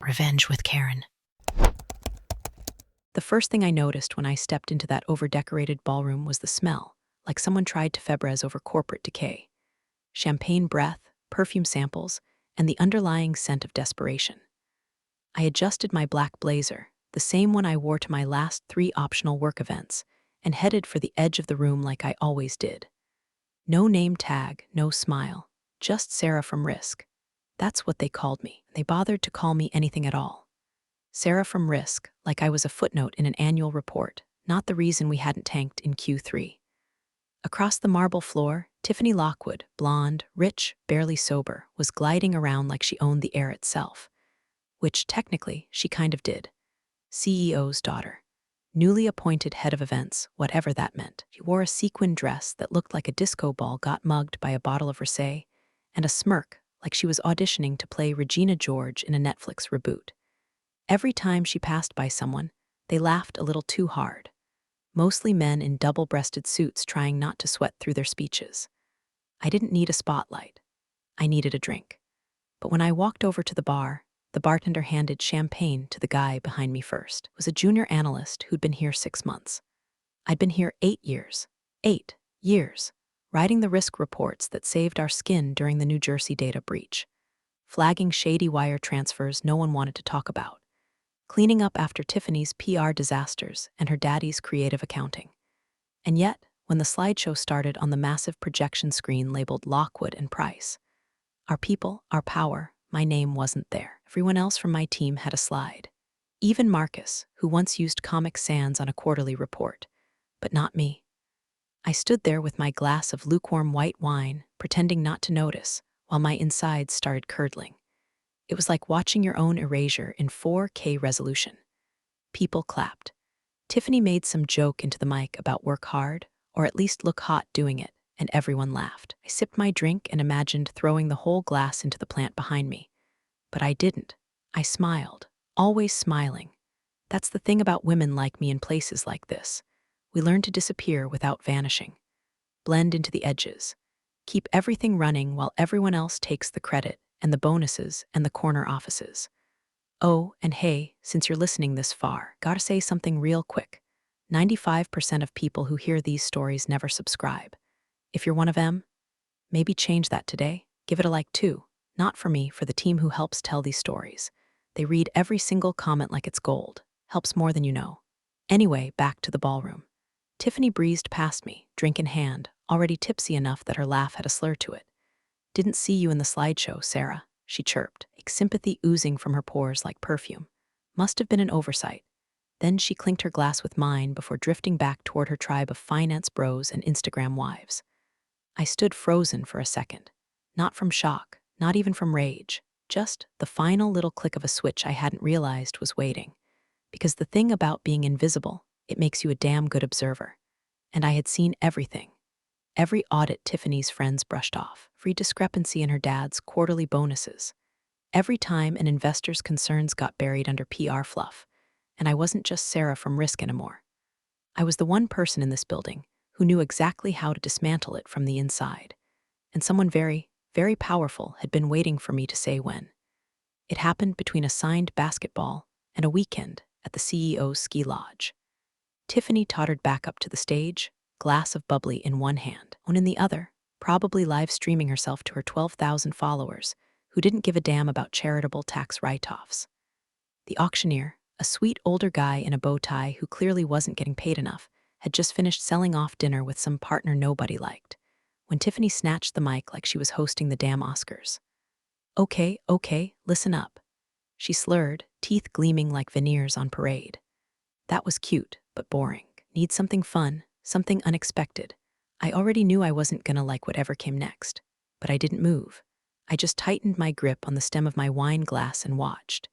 Revenge with Karen. The first thing I noticed when I stepped into that over-decorated ballroom was the smell, like someone tried to Febreze over corporate decay. Champagne breath, perfume samples, and the underlying scent of desperation. I adjusted my black blazer, the same one I wore to my last 3 optional work events, and headed for the edge of the room like I always did. No name tag, no smile, just Sarah from Risk. That's what they called me. They bothered to call me anything at all. Sarah from Risk, like I was a footnote in an annual report, not the reason we hadn't tanked in Q3. Across the marble floor, Tiffany Lockwood, blonde, rich, barely sober, was gliding around like she owned the air itself. Which, technically, she kind of did. CEO's daughter. Newly appointed head of events, whatever that meant. She wore a sequin dress that looked like a disco ball got mugged by a bottle of rosé, and a smirk like she was auditioning to play Regina George in a Netflix reboot. Every time she passed by someone, they laughed a little too hard. Mostly men in double-breasted suits trying not to sweat through their speeches. I didn't need a spotlight. I needed a drink. But when I walked over to the bar, the bartender handed champagne to the guy behind me first. It was a junior analyst who'd been here 6 months. I'd been here 8 years. 8 years. Writing the risk reports that saved our skin during the New Jersey data breach. Flagging shady wire transfers no one wanted to talk about. Cleaning up after Tiffany's PR disasters and her daddy's creative accounting. And yet, when the slideshow started on the massive projection screen labeled Lockwood and Price, our people, our power, my name wasn't there. Everyone else from my team had a slide. Even Marcus, who once used Comic Sans on a quarterly report. But not me. I stood there with my glass of lukewarm white wine, pretending not to notice, while my insides started curdling. It was like watching your own erasure in 4K resolution. People clapped. Tiffany made some joke into the mic about work hard, or at least look hot doing it, and everyone laughed. I sipped my drink and imagined throwing the whole glass into the plant behind me. But I didn't. I smiled, always smiling. That's the thing about women like me in places like this. We learn to disappear without vanishing. Blend into the edges. Keep everything running while everyone else takes the credit and the bonuses and the corner offices. Oh, and hey, since you're listening this far, gotta say something real quick. 95% of people who hear these stories never subscribe. If you're one of them, maybe change that today. Give it a like too. Not for me, for the team who helps tell these stories. They read every single comment like it's gold. Helps more than you know. Anyway, back to the ballroom. Tiffany breezed past me, drink in hand, already tipsy enough that her laugh had a slur to it. Didn't see you in the slideshow, Sarah, she chirped, sympathy oozing from her pores like perfume. Must have been an oversight. Then she clinked her glass with mine before drifting back toward her tribe of finance bros and Instagram wives. I stood frozen for a second. Not from shock, not even from rage, just the final little click of a switch I hadn't realized was waiting. Because the thing about being invisible, it makes you a damn good observer. And I had seen everything. Every audit Tiffany's friends brushed off, every discrepancy in her dad's quarterly bonuses, every time an investor's concerns got buried under PR fluff, and I wasn't just Sarah from Risk anymore. I was the one person in this building who knew exactly how to dismantle it from the inside, and someone very, very powerful had been waiting for me to say when. It happened between a signed basketball and a weekend at the CEO's ski lodge. Tiffany tottered back up to the stage, glass of bubbly in one hand, one in the other, probably live streaming herself to her 12,000 followers, who didn't give a damn about charitable tax write-offs. The auctioneer, a sweet older guy in a bow tie who clearly wasn't getting paid enough, had just finished selling off dinner with some partner nobody liked, when Tiffany snatched the mic like she was hosting the damn Oscars. Okay, listen up. She slurred, teeth gleaming like veneers on parade. That was cute, but boring. Need something fun, something unexpected. I already knew I wasn't gonna like whatever came next, but I didn't move. I just tightened my grip on the stem of my wine glass and watched.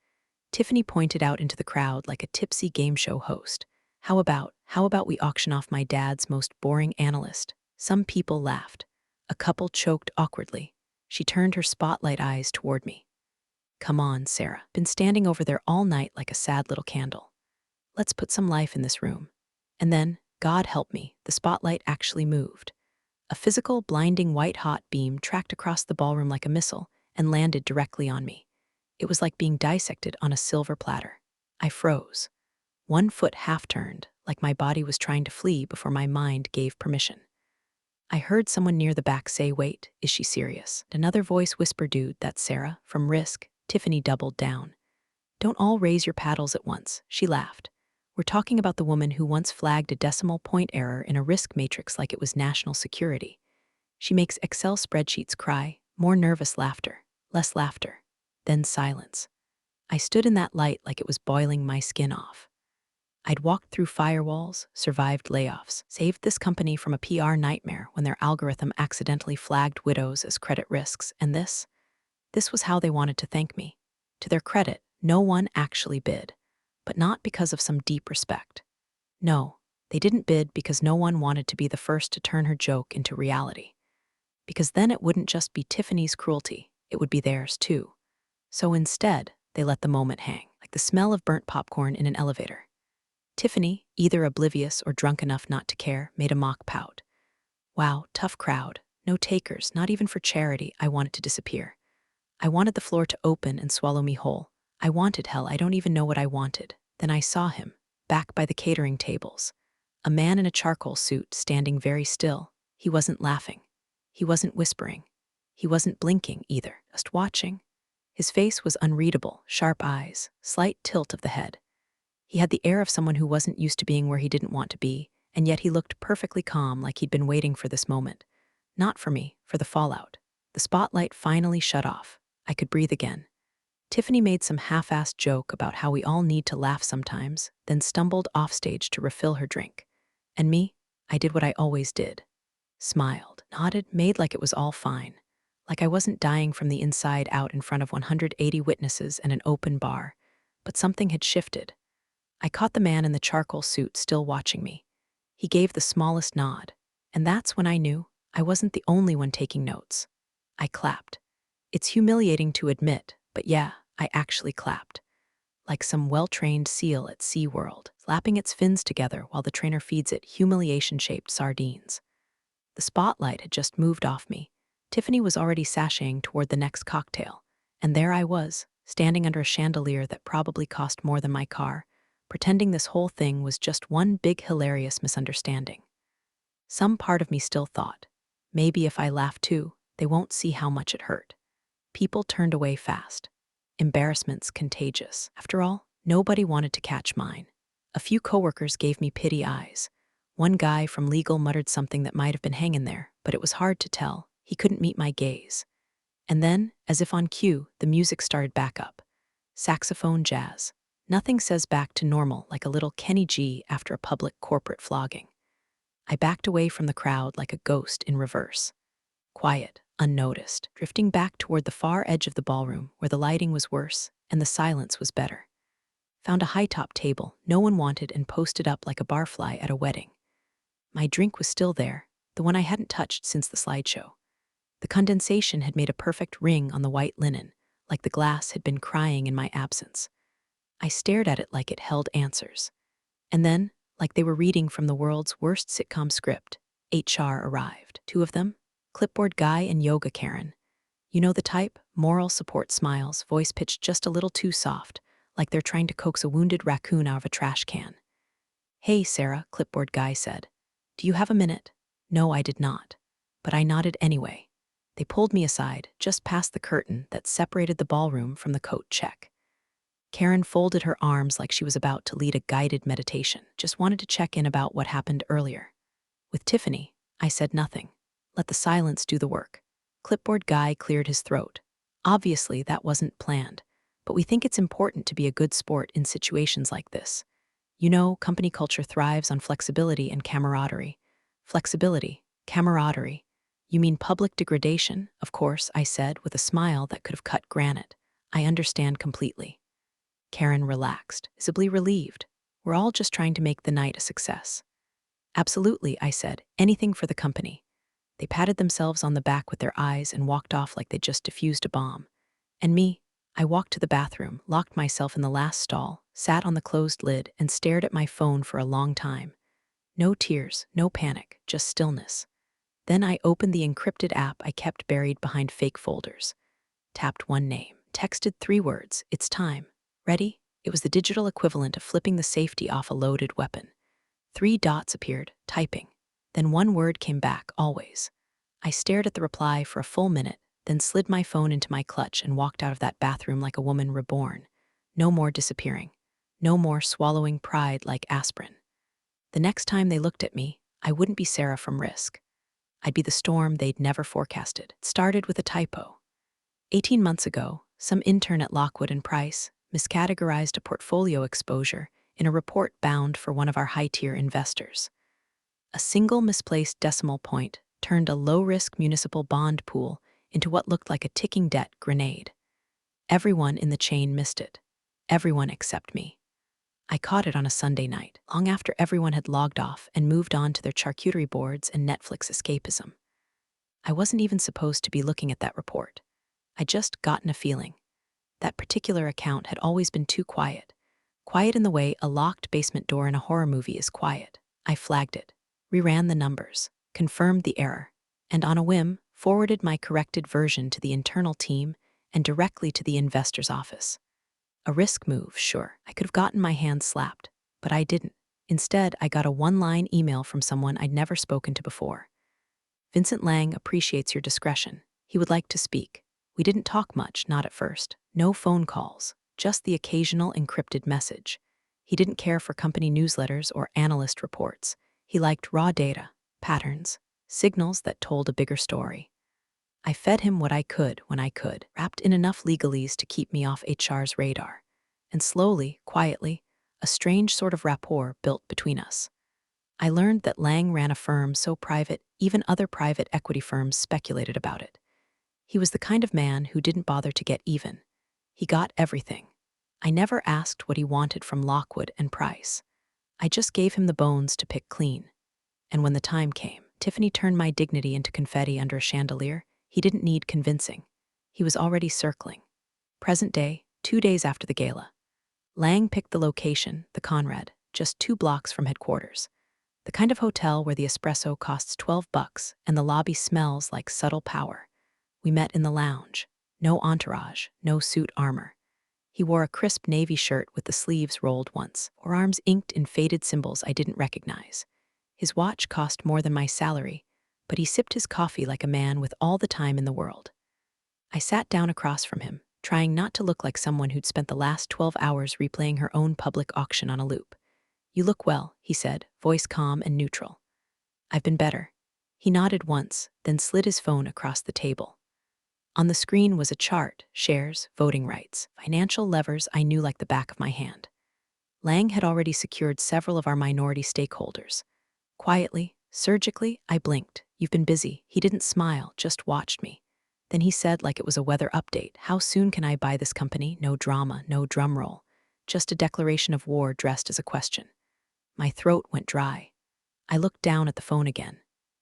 Tiffany pointed out into the crowd like a tipsy game show host. How about we auction off my dad's most boring analyst? Some people laughed. A couple choked awkwardly. She turned her spotlight eyes toward me. Come on, Sarah. Been standing over there all night like a sad little candle. Let's put some life in this room. And then, God help me, the spotlight actually moved. A physical, blinding white-hot beam tracked across the ballroom like a missile and landed directly on me. It was like being dissected on a silver platter. I froze. One foot half-turned, like my body was trying to flee before my mind gave permission. I heard someone near the back say, "Wait, is she serious?" Another voice whispered, "Dude, that's Sarah, from Risk." Tiffany doubled down. "Don't all raise your paddles at once," she laughed. "We're talking about the woman who once flagged a decimal point error in a risk matrix like it was national security. She makes Excel spreadsheets cry, more nervous laughter, less laughter, then silence." I stood in that light like it was boiling my skin off. I'd walked through firewalls, survived layoffs, saved this company from a PR nightmare when their algorithm accidentally flagged widows as credit risks, and this was how they wanted to thank me. To their credit, no one actually bid, but not because of some deep respect. No, they didn't bid because no one wanted to be the first to turn her joke into reality. Because then it wouldn't just be Tiffany's cruelty, it would be theirs too. So instead, they let the moment hang, like the smell of burnt popcorn in an elevator. Tiffany, either oblivious or drunk enough not to care, made a mock pout. Wow, tough crowd. No takers, not even for charity. I wanted to disappear. I wanted the floor to open and swallow me whole. I wanted hell, I don't even know what I wanted. Then I saw him, back by the catering tables. A man in a charcoal suit, standing very still. He wasn't laughing. He wasn't whispering. He wasn't blinking either, just watching. His face was unreadable, sharp eyes, slight tilt of the head. He had the air of someone who wasn't used to being where he didn't want to be, and yet he looked perfectly calm, like he'd been waiting for this moment. Not for me, for the fallout. The spotlight finally shut off. I could breathe again. Tiffany made some half-assed joke about how we all need to laugh sometimes, then stumbled offstage to refill her drink. And me? I did what I always did. Smiled, nodded, made like it was all fine. Like I wasn't dying from the inside out in front of 180 witnesses and an open bar. But something had shifted. I caught the man in the charcoal suit still watching me. He gave the smallest nod, and that's when I knew I wasn't the only one taking notes. I clapped. It's humiliating to admit, but yeah, I actually clapped. Like some well-trained seal at SeaWorld, slapping its fins together while the trainer feeds it humiliation-shaped sardines. The spotlight had just moved off me. Tiffany was already sashaying toward the next cocktail, and there I was, standing under a chandelier that probably cost more than my car, pretending this whole thing was just one big hilarious misunderstanding. Some part of me still thought, maybe if I laugh too, they won't see how much it hurt. People turned away fast. Embarrassment's contagious. After all, nobody wanted to catch mine. A few coworkers gave me pity eyes. One guy from legal muttered something that might have been hanging there, but it was hard to tell. He couldn't meet my gaze. And then, as if on cue, the music started back up. Saxophone jazz. Nothing says back to normal like a little Kenny G after a public corporate flogging. I backed away from the crowd like a ghost in reverse. Quiet, unnoticed, drifting back toward the far edge of the ballroom where the lighting was worse and the silence was better. Found a high-top table no one wanted and posted up like a barfly at a wedding. My drink was still there, the one I hadn't touched since the slideshow. The condensation had made a perfect ring on the white linen, like the glass had been crying in my absence. I stared at it like it held answers. And then, like they were reading from the world's worst sitcom script, HR arrived. Two of them, clipboard guy and yoga Karen. You know the type, moral support smiles, voice pitched just a little too soft, like they're trying to coax a wounded raccoon out of a trash can. "Hey, Sarah," clipboard guy said. "Do you have a minute?" No, I did not. But I nodded anyway. They pulled me aside, just past the curtain that separated the ballroom from the coat check. Karen folded her arms like she was about to lead a guided meditation, just wanted to check in about what happened earlier. With Tiffany, I said nothing. Let the silence do the work. Clipboard guy cleared his throat. Obviously, that wasn't planned, but we think it's important to be a good sport in situations like this. You know, company culture thrives on flexibility and camaraderie. Flexibility, camaraderie. You mean public degradation? Of course, I said with a smile that could have cut granite. I understand completely. Karen relaxed, visibly relieved. We're all just trying to make the night a success. Absolutely, I said. Anything for the company. They patted themselves on the back with their eyes and walked off like they'd just defused a bomb. And me? I walked to the bathroom, locked myself in the last stall, sat on the closed lid, and stared at my phone for a long time. No tears, no panic, just stillness. Then I opened the encrypted app I kept buried behind fake folders. Tapped one name, texted 3 words, "It's time. Ready?" It was the digital equivalent of flipping the safety off a loaded weapon. 3 dots appeared, typing. Then 1 word came back, "always." I stared at the reply for a full minute, then slid my phone into my clutch and walked out of that bathroom like a woman reborn. No more disappearing. No more swallowing pride like aspirin. The next time they looked at me, I wouldn't be Sarah from Risk. I'd be the storm they'd never forecasted. It started with a typo. 18 months ago, some intern at Lockwood and Price miscategorized a portfolio exposure in a report bound for one of our high-tier investors. A single misplaced decimal point turned a low-risk municipal bond pool into what looked like a ticking debt grenade. Everyone in the chain missed it. Everyone except me. I caught it on a Sunday night, long after everyone had logged off and moved on to their charcuterie boards and Netflix escapism. I wasn't even supposed to be looking at that report. I'd just gotten a feeling. That particular account had always been too quiet. Quiet in the way a locked basement door in a horror movie is quiet. I flagged it, reran the numbers, confirmed the error, and on a whim, forwarded my corrected version to the internal team and directly to the investor's office. A risk move, sure. I could have gotten my hand slapped, but I didn't. Instead, I got a 1-line email from someone I'd never spoken to before. "Vincent Lang appreciates your discretion. He would like to speak." We didn't talk much, not at first. No phone calls, just the occasional encrypted message. He didn't care for company newsletters or analyst reports. He liked raw data, patterns, signals that told a bigger story. I fed him what I could when I could, wrapped in enough legalese to keep me off HR's radar. And slowly, quietly, a strange sort of rapport built between us. I learned that Lang ran a firm so private, even other private equity firms speculated about it. He was the kind of man who didn't bother to get even. He got everything. I never asked what he wanted from Lockwood and Price. I just gave him the bones to pick clean. And when the time came, Tiffany turned my dignity into confetti under a chandelier. He didn't need convincing. He was already circling. Present day, 2 days after the gala. Lang picked the location, the Conrad, just 2 blocks from headquarters. The kind of hotel where the espresso costs $12 and the lobby smells like subtle power. We met in the lounge. No entourage, no suit armor. He wore a crisp navy shirt with the sleeves rolled once, or arms inked in faded symbols I didn't recognize. His watch cost more than my salary, but he sipped his coffee like a man with all the time in the world. I sat down across from him, trying not to look like someone who'd spent the last 12 hours replaying her own public auction on a loop. "You look well," he said, voice calm and neutral. "I've been better." He nodded once, then slid his phone across the table. On the screen was a chart, shares, voting rights, financial levers I knew like the back of my hand. Lang had already secured several of our minority stakeholders. Quietly, surgically, I blinked. "You've been busy." He didn't smile, just watched me. Then he said like it was a weather update, "How soon can I buy this company?" No drama, no drum roll. Just a declaration of war dressed as a question. My throat went dry. I looked down at the phone again.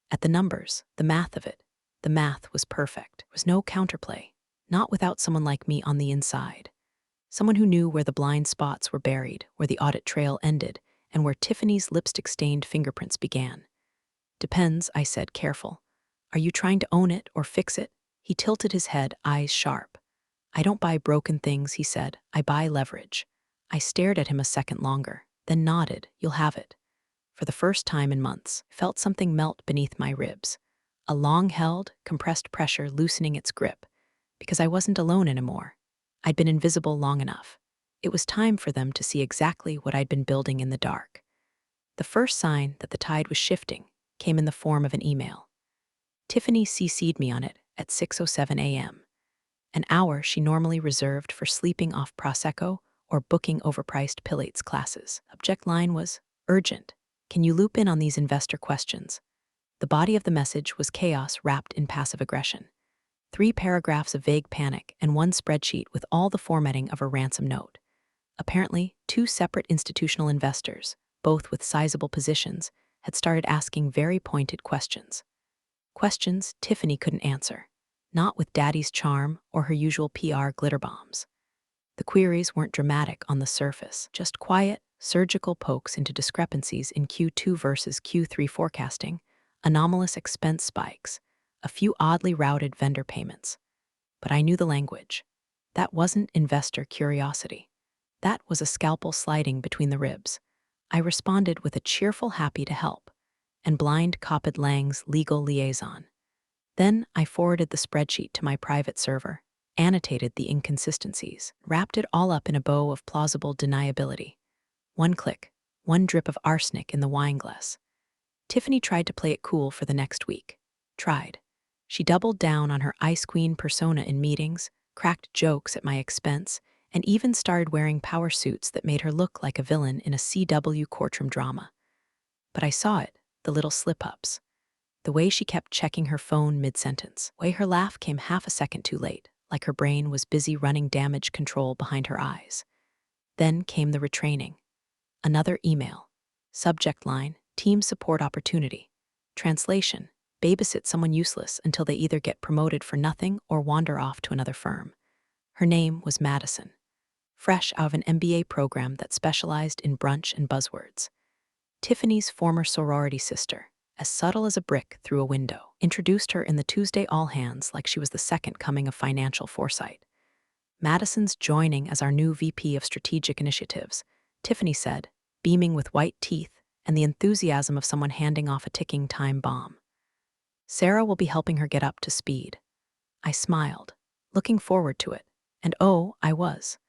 At the numbers, the math of it. The math was perfect. There was no counterplay. Not without someone like me on the inside. Someone who knew where the blind spots were buried, where the audit trail ended, and where Tiffany's lipstick-stained fingerprints began. "Depends," I said, careful. "Are you trying to own it or fix it?" He tilted his head, eyes sharp. "I don't buy broken things," he said. "I buy leverage." I stared at him a second longer, then nodded. "You'll have it." For the first time in months, I felt something melt beneath my ribs. A long-held, compressed pressure loosening its grip. Because I wasn't alone anymore. I'd been invisible long enough. It was time for them to see exactly what I'd been building in the dark. The first sign that the tide was shifting came in the form of an email. Tiffany CC'd me on it at 6:07 a.m., an hour she normally reserved for sleeping off Prosecco or booking overpriced Pilates classes. Subject line was, "Urgent. Can you loop in on these investor questions?" The body of the message was chaos wrapped in passive aggression. 3 paragraphs of vague panic and 1 spreadsheet with all the formatting of a ransom note. Apparently, 2 separate institutional investors, both with sizable positions, had started asking very pointed questions. Questions Tiffany couldn't answer, not with Daddy's charm or her usual PR glitter bombs. The queries weren't dramatic on the surface, just quiet, surgical pokes into discrepancies in Q2 versus Q3 forecasting, anomalous expense spikes, a few oddly routed vendor payments. But I knew the language. That wasn't investor curiosity. That was a scalpel sliding between the ribs. I responded with a cheerful happy to help, and blind copied Lang's legal liaison. Then I forwarded the spreadsheet to my private server, annotated the inconsistencies, wrapped it all up in a bow of plausible deniability. One click, one drip of arsenic in the wine glass. Tiffany tried to play it cool for the next week. Tried. She doubled down on her ice queen persona in meetings, cracked jokes at my expense, and even started wearing power suits that made her look like a villain in a CW courtroom drama. But I saw it, the little slip-ups. The way she kept checking her phone mid-sentence, the way her laugh came half a second too late, like her brain was busy running damage control behind her eyes. Then came the retraining. Another email. Subject line, team support opportunity. Translation, babysit someone useless until they either get promoted for nothing or wander off to another firm. Her name was Madison, fresh out of an MBA program that specialized in brunch and buzzwords. Tiffany's former sorority sister, as subtle as a brick through a window, introduced her in the Tuesday all-hands like she was the second coming of financial foresight. Madison's joining as our new VP of Strategic Initiatives, Tiffany said, beaming with white teeth and the enthusiasm of someone handing off a ticking time bomb. Sarah will be helping her get up to speed. I smiled, looking forward to it, and oh, I was.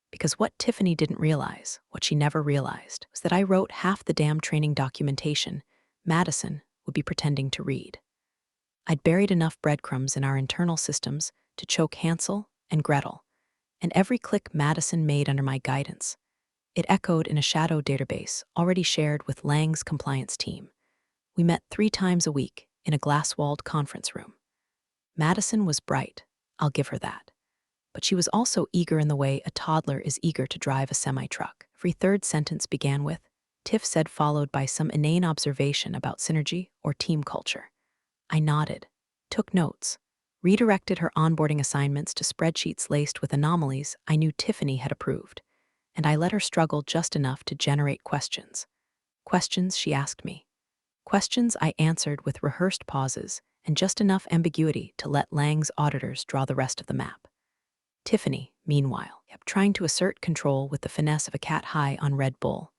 Because what Tiffany didn't realize, what she never realized, was that I wrote half the damn training documentation Madison would be pretending to read. I'd buried enough breadcrumbs in our internal systems to choke Hansel and Gretel, and every click Madison made under my guidance, it echoed in a shadow database already shared with Lang's compliance team. We met 3 times a week in a glass-walled conference room. Madison was bright, I'll give her that. But she was also eager in the way a toddler is eager to drive a semi-truck. Every third sentence began with, Tiff said, followed by some inane observation about synergy or team culture. I nodded, took notes, redirected her onboarding assignments to spreadsheets laced with anomalies I knew Tiffany had approved, and I let her struggle just enough to generate questions. Questions she asked me. Questions I answered with rehearsed pauses and just enough ambiguity to let Lang's auditors draw the rest of the map. Tiffany, meanwhile, kept trying to assert control with the finesse of a cat high on Red Bull.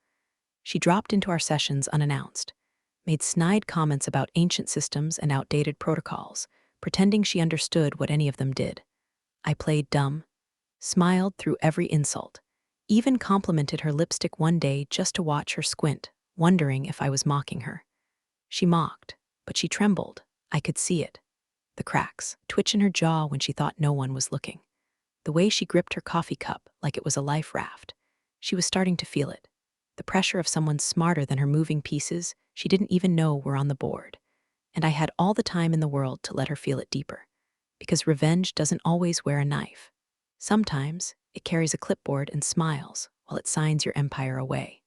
She dropped into our sessions unannounced, made snide comments about ancient systems and outdated protocols, pretending she understood what any of them did. I played dumb, smiled through every insult, even complimented her lipstick one day just to watch her squint, wondering if I was mocking her. She mocked, but she trembled. I could see it. The cracks, twitch in her jaw when she thought no one was looking. The way she gripped her coffee cup like it was a life raft. She was starting to feel it. The pressure of someone smarter than her moving pieces she didn't even know were on the board. And I had all the time in the world to let her feel it deeper. Because revenge doesn't always wear a knife. Sometimes it carries a clipboard and smiles while it signs your empire away.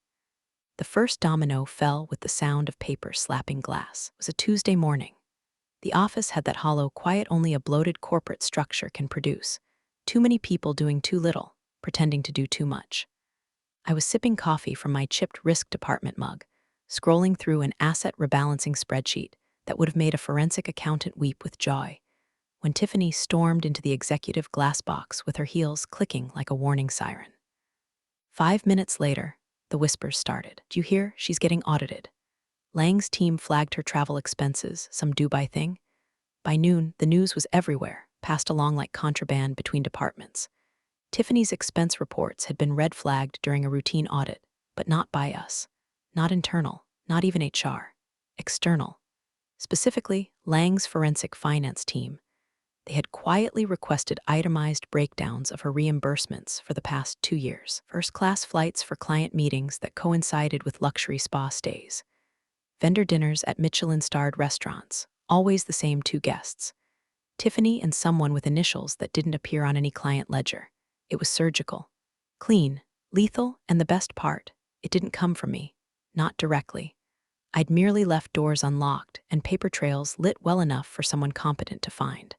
The first domino fell with the sound of paper slapping glass. It was a Tuesday morning. The office had that hollow quiet only a bloated corporate structure can produce. Too many people doing too little, pretending to do too much. I was sipping coffee from my chipped risk department mug, scrolling through an asset rebalancing spreadsheet that would have made a forensic accountant weep with joy, when Tiffany stormed into the executive glass box with her heels clicking like a warning siren. 5 minutes later, the whispers started. Do you hear? She's getting audited. Lang's team flagged her travel expenses, some Dubai thing. By noon, the news was everywhere, passed along like contraband between departments. Tiffany's expense reports had been red flagged during a routine audit, but not by us. Not internal, not even HR. External. Specifically, Lang's forensic finance team. They had quietly requested itemized breakdowns of her reimbursements for the past 2 years. First-class flights for client meetings that coincided with luxury spa stays. Vendor dinners at Michelin-starred restaurants, always the same 2 guests. Tiffany and someone with initials that didn't appear on any client ledger. It was surgical. Clean, lethal, and the best part, it didn't come from me. Not directly. I'd merely left doors unlocked and paper trails lit well enough for someone competent to find.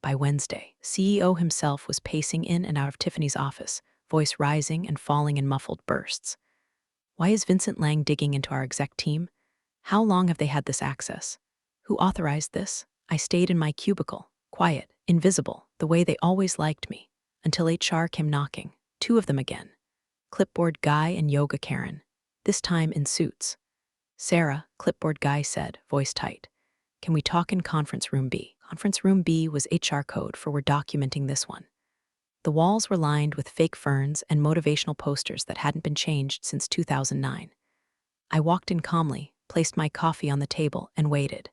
By Wednesday, CEO himself was pacing in and out of Tiffany's office, voice rising and falling in muffled bursts. Why is Vincent Lang digging into our exec team? How long have they had this access? Who authorized this? I stayed in my cubicle, quiet, invisible, the way they always liked me, until HR came knocking, two of them again. Clipboard guy and yoga Karen, this time in suits. Sarah, clipboard guy said, voice tight. Can we talk in conference room B? Conference room B was HR code for we're documenting this one. The walls were lined with fake ferns and motivational posters that hadn't been changed since 2009. I walked in calmly, placed my coffee on the table, and waited.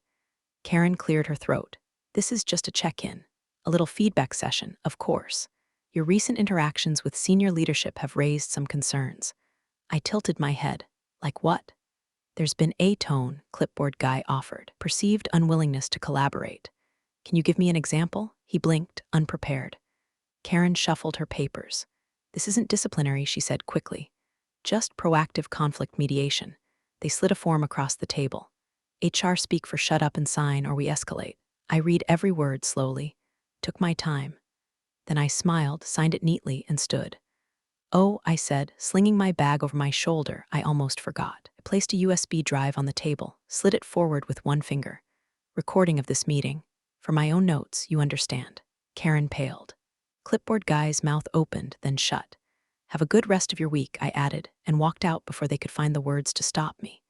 Karen cleared her throat. This is just a check-in. A little feedback session, of course. Your recent interactions with senior leadership have raised some concerns. I tilted my head. Like what? There's been a tone, clipboard guy offered. Perceived unwillingness to collaborate. Can you give me an example? He blinked, unprepared. Karen shuffled her papers. This isn't disciplinary, she said quickly. Just proactive conflict mediation. They slid a form across the table. HR speak for shut up and sign or we escalate. I read every word slowly. Took my time. Then I smiled, signed it neatly, and stood. Oh, I said, slinging my bag over my shoulder, I almost forgot. I placed a USB drive on the table, slid it forward with one finger. Recording of this meeting. For my own notes, you understand. Karen paled. Clipboard guy's mouth opened, then shut. Have a good rest of your week, I added, and walked out before they could find the words to stop me.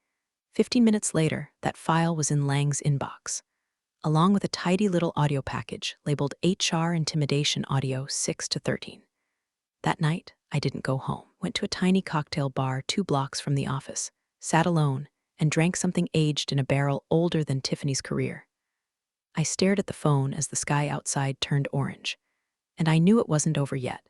15 minutes later, that file was in Lang's inbox, along with a tidy little audio package labeled HR Intimidation Audio 6 to 13. That night, I didn't go home. Went to a tiny cocktail bar 2 blocks from the office, sat alone, and drank something aged in a barrel older than Tiffany's career. I stared at the phone as the sky outside turned orange, and I knew it wasn't over yet,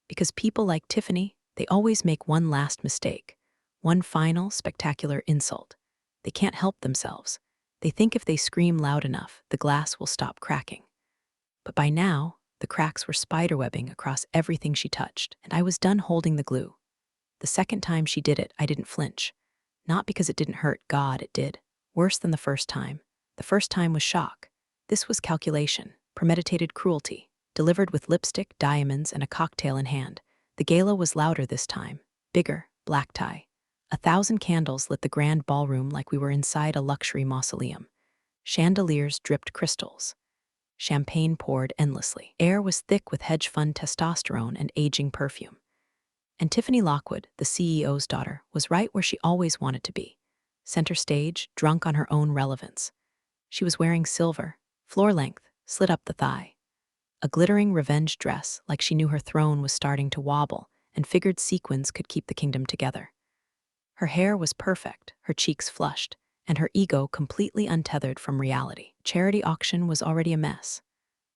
because people like Tiffany, they always make one last mistake, one final, spectacular insult. They can't help themselves. They think if they scream loud enough, the glass will stop cracking. But by now, the cracks were spiderwebbing across everything she touched, and I was done holding the glue. The second time she did it, I didn't flinch. Not because it didn't hurt, God, it did. Worse than the first time. The first time was shock. This was calculation, premeditated cruelty, delivered with lipstick, diamonds, and a cocktail in hand. The gala was louder this time, bigger, black tie. 1,000 candles lit the grand ballroom like we were inside a luxury mausoleum. Chandeliers dripped crystals. Champagne poured endlessly. Air was thick with hedge fund testosterone and aging perfume. And Tiffany Lockwood, the CEO's daughter, was right where she always wanted to be. Center stage, drunk on her own relevance. She was wearing silver, floor length, slit up the thigh. A glittering revenge dress, like she knew her throne was starting to wobble, and figured sequins could keep the kingdom together. Her hair was perfect, her cheeks flushed, and her ego completely untethered from reality. Charity auction was already a mess.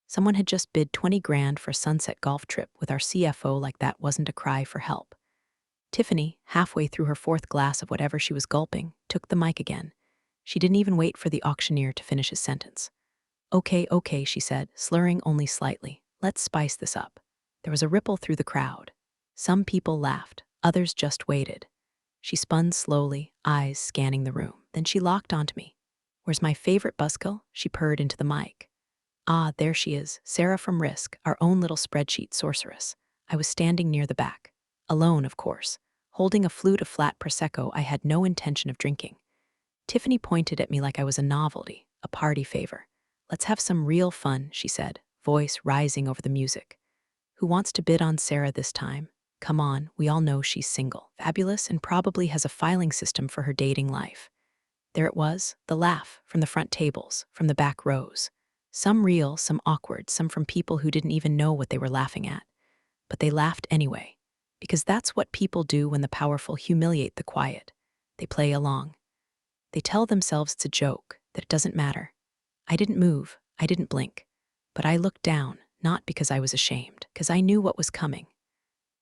Someone had just bid 20 grand for a sunset golf trip with our CFO like that wasn't a cry for help. Tiffany, halfway through her 4th glass of whatever she was gulping, took the mic again. She didn't even wait for the auctioneer to finish his sentence. Okay, she said, slurring only slightly. Let's spice this up. There was a ripple through the crowd. Some people laughed, others just waited. She spun slowly, eyes scanning the room. Then she locked onto me. Where's my favorite buzzkill? She purred into the mic. Ah, there she is, Sarah from Risk, our own little spreadsheet sorceress. I was standing near the back. Alone, of course, holding a flute of flat Prosecco I had no intention of drinking. Tiffany pointed at me like I was a novelty, a party favor. Let's have some real fun, she said, voice rising over the music. Who wants to bid on Sarah this time? Come on, we all know she's single, fabulous, and probably has a filing system for her dating life. There it was, the laugh, from the front tables, from the back rows. Some real, some awkward, some from people who didn't even know what they were laughing at. But they laughed anyway, because that's what people do when the powerful humiliate the quiet. They play along. They tell themselves it's a joke, that it doesn't matter. I didn't move, I didn't blink. But I looked down, not because I was ashamed, because I knew what was coming.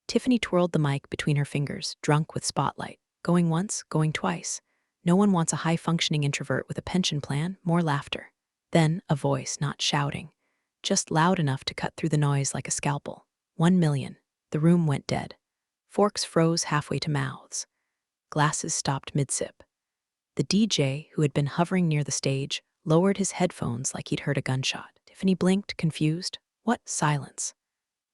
Tiffany twirled the mic between her fingers, drunk with spotlight. Going once, going twice. No one wants a high-functioning introvert with a pension plan, more laughter. Then a voice, not shouting, just loud enough to cut through the noise like a scalpel. 1 million. The room went dead. Forks froze halfway to mouths. Glasses stopped mid-sip. The DJ, who had been hovering near the stage, lowered his headphones like he'd heard a gunshot. Tiffany blinked, confused. What? Silence.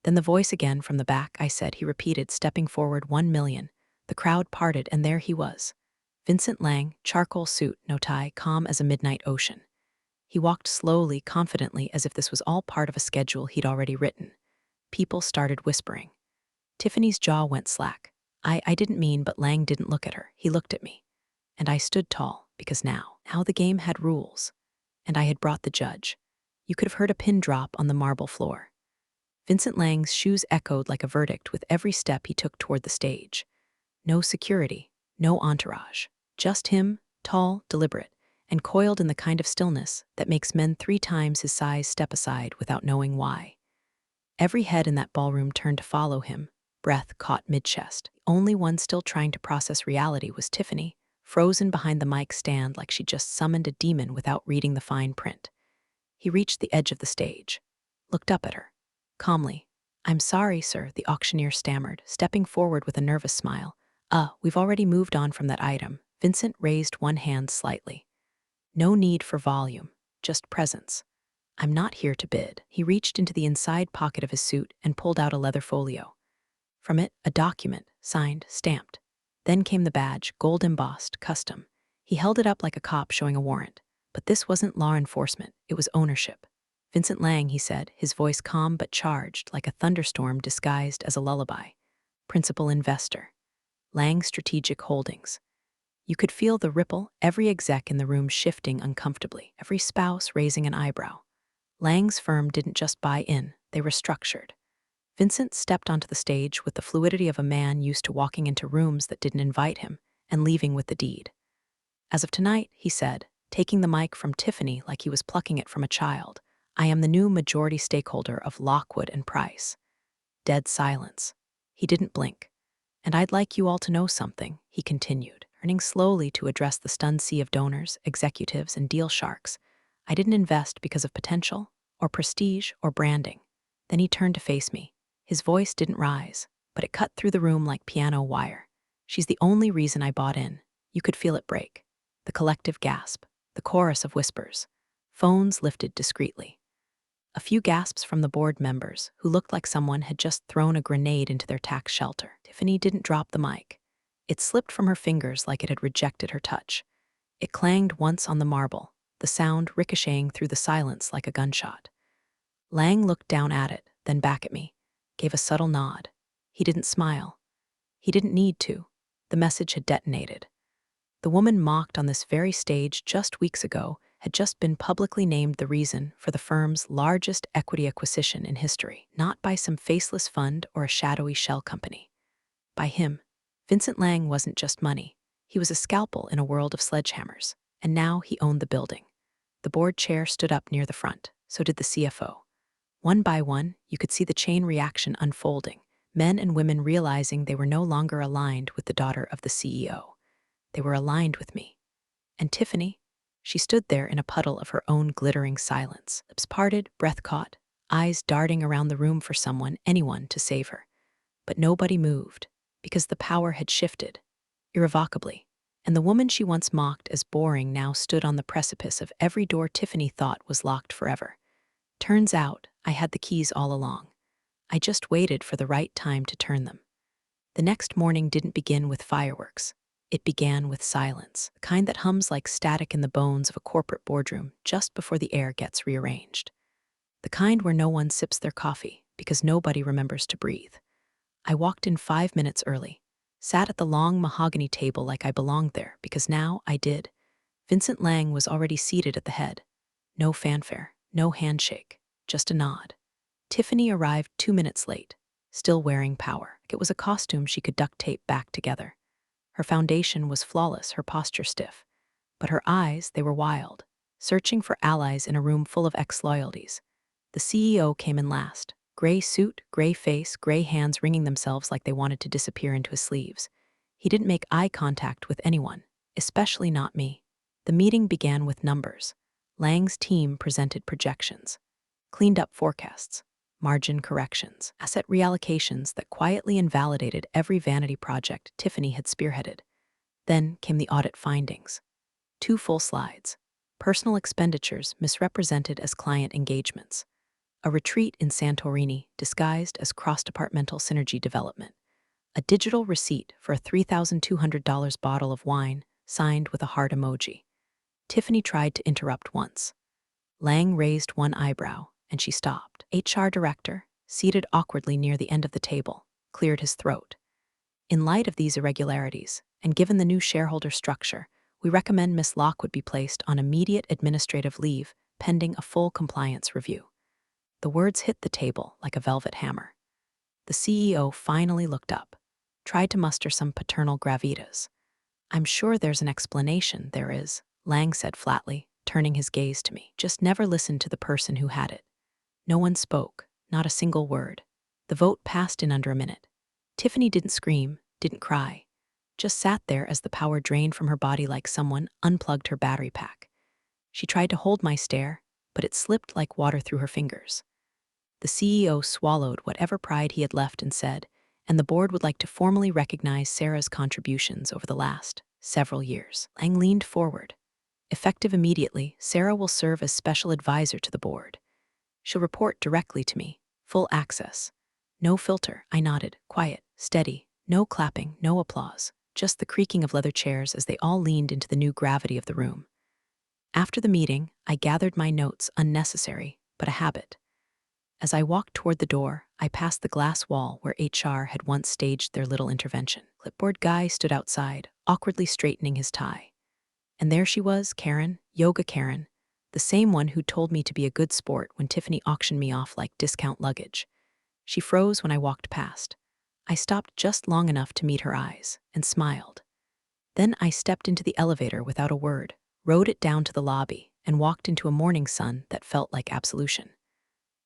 Then the voice again from the back, I said, he repeated, stepping forward. 1 million. The crowd parted, and there he was. Vincent Lang, charcoal suit, no tie, calm as a midnight ocean. He walked slowly, confidently, as if this was all part of a schedule he'd already written. People started whispering. Tiffany's jaw went slack. I didn't mean, but Lang didn't look at her. He looked at me. And I stood tall, because now the game had rules. And I had brought the judge. You could have heard a pin drop on the marble floor. Vincent Lang's shoes echoed like a verdict with every step he took toward the stage. No security, no entourage. Just him, tall, deliberate, and coiled in the kind of stillness that makes men 3 times his size step aside without knowing why. Every head in that ballroom turned to follow him, breath caught mid-chest. The only one still trying to process reality was Tiffany, frozen behind the mic stand like she'd just summoned a demon without reading the fine print. He reached the edge of the stage, looked up at her. Calmly, "I'm sorry, sir," the auctioneer stammered, stepping forward with a nervous smile. We've already moved on from that item." Vincent raised one hand slightly. "No need for volume, just presence. I'm not here to bid." He reached into the inside pocket of his suit and pulled out a leather folio. From it, a document, signed, stamped. Then came the badge, gold embossed, custom. He held it up like a cop showing a warrant. But this wasn't law enforcement, it was ownership. "Vincent Lang," he said, his voice calm but charged, like a thunderstorm disguised as a lullaby. "Principal investor. Lang Strategic Holdings." You could feel the ripple, every exec in the room shifting uncomfortably, every spouse raising an eyebrow. Lang's firm didn't just buy in, they restructured. Vincent stepped onto the stage with the fluidity of a man used to walking into rooms that didn't invite him and leaving with the deed. "As of tonight," he said, taking the mic from Tiffany like he was plucking it from a child, "I am the new majority stakeholder of Lockwood and Price." Dead silence. He didn't blink. "And I'd like you all to know something," he continued, turning slowly to address the stunned sea of donors, executives, and deal sharks. "I didn't invest because of potential, or prestige, or branding." Then he turned to face me. His voice didn't rise, but it cut through the room like piano wire. "She's the only reason I bought in." You could feel it break. The collective gasp, the chorus of whispers. Phones lifted discreetly. A few gasps from the board members, who looked like someone had just thrown a grenade into their tax shelter. Tiffany didn't drop the mic. It slipped from her fingers like it had rejected her touch. It clanged once on the marble, the sound ricocheting through the silence like a gunshot. Lang looked down at it, then back at me, gave a subtle nod. He didn't smile. He didn't need to. The message had detonated. The woman mocked on this very stage just weeks ago had just been publicly named the reason for the firm's largest equity acquisition in history, not by some faceless fund or a shadowy shell company. By him. Vincent Lang wasn't just money. He was a scalpel in a world of sledgehammers, and now he owned the building. The board chair stood up near the front, so did the CFO. One by one, you could see the chain reaction unfolding, men and women realizing they were no longer aligned with the daughter of the CEO. They were aligned with me. And Tiffany? She stood there in a puddle of her own glittering silence, lips parted, breath caught, eyes darting around the room for someone, anyone, to save her. But nobody moved, because the power had shifted, irrevocably, and the woman she once mocked as boring now stood on the precipice of every door Tiffany thought was locked forever. Turns out, I had the keys all along. I just waited for the right time to turn them. The next morning didn't begin with fireworks. It began with silence, the kind that hums like static in the bones of a corporate boardroom just before the air gets rearranged. The kind where no one sips their coffee because nobody remembers to breathe. I walked in 5 minutes early, sat at the long mahogany table like I belonged there because now I did. Vincent Lang was already seated at the head. No fanfare, no handshake, just a nod. Tiffany arrived 2 minutes late, still wearing power. It was a costume she could duct tape back together. Her foundation was flawless, her posture stiff. But her eyes, they were wild, searching for allies in a room full of ex-loyalties. The CEO came in last. Gray suit, gray face, gray hands wringing themselves like they wanted to disappear into his sleeves. He didn't make eye contact with anyone, especially not me. The meeting began with numbers. Lang's team presented projections, cleaned up forecasts, margin corrections, asset reallocations that quietly invalidated every vanity project Tiffany had spearheaded. Then came the audit findings. 2 full slides. Personal expenditures misrepresented as client engagements. A retreat in Santorini disguised as cross-departmental synergy development. A digital receipt for a $3,200 bottle of wine signed with a heart emoji. Tiffany tried to interrupt once. Lang raised one eyebrow, and she stopped. HR director, seated awkwardly near the end of the table, cleared his throat. In light of these irregularities, and given the new shareholder structure, we recommend Miss Lockwood be placed on immediate administrative leave pending a full compliance review. The words hit the table like a velvet hammer. The CEO finally looked up, tried to muster some paternal gravitas. "I'm sure there's an explanation, there is," Lang said flatly, turning his gaze to me. "Just never listened to the person who had it." No one spoke, not a single word. The vote passed in under a minute. Tiffany didn't scream, didn't cry, just sat there as the power drained from her body like someone unplugged her battery pack. She tried to hold my stare, but it slipped like water through her fingers. The CEO swallowed whatever pride he had left and said, "And the board would like to formally recognize Sarah's contributions over the last several years." Lang leaned forward. "Effective immediately, Sarah will serve as special advisor to the board. She'll report directly to me, full access. No filter," I nodded, quiet, steady, no clapping, no applause, just the creaking of leather chairs as they all leaned into the new gravity of the room. After the meeting, I gathered my notes, unnecessary, but a habit. As I walked toward the door, I passed the glass wall where HR had once staged their little intervention. Clipboard guy stood outside, awkwardly straightening his tie. And there she was, Karen, Yoga Karen, the same one who told me to be a good sport when Tiffany auctioned me off like discount luggage. She froze when I walked past. I stopped just long enough to meet her eyes, and smiled. Then I stepped into the elevator without a word, rode it down to the lobby, and walked into a morning sun that felt like absolution.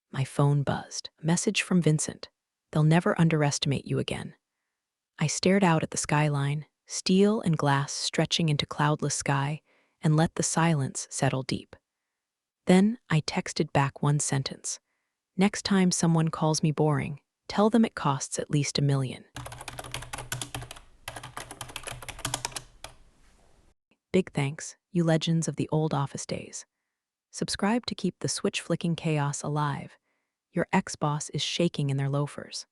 My phone buzzed. A message from Vincent. "They'll never underestimate you again." I stared out at the skyline, steel and glass stretching into cloudless sky, and let the silence settle deep. Then I texted back one sentence. "Next time someone calls me boring, tell them it costs at least $1 million. Big thanks, you legends of the old office days. Subscribe to keep the switch-flicking chaos alive. Your ex-boss is shaking in their loafers.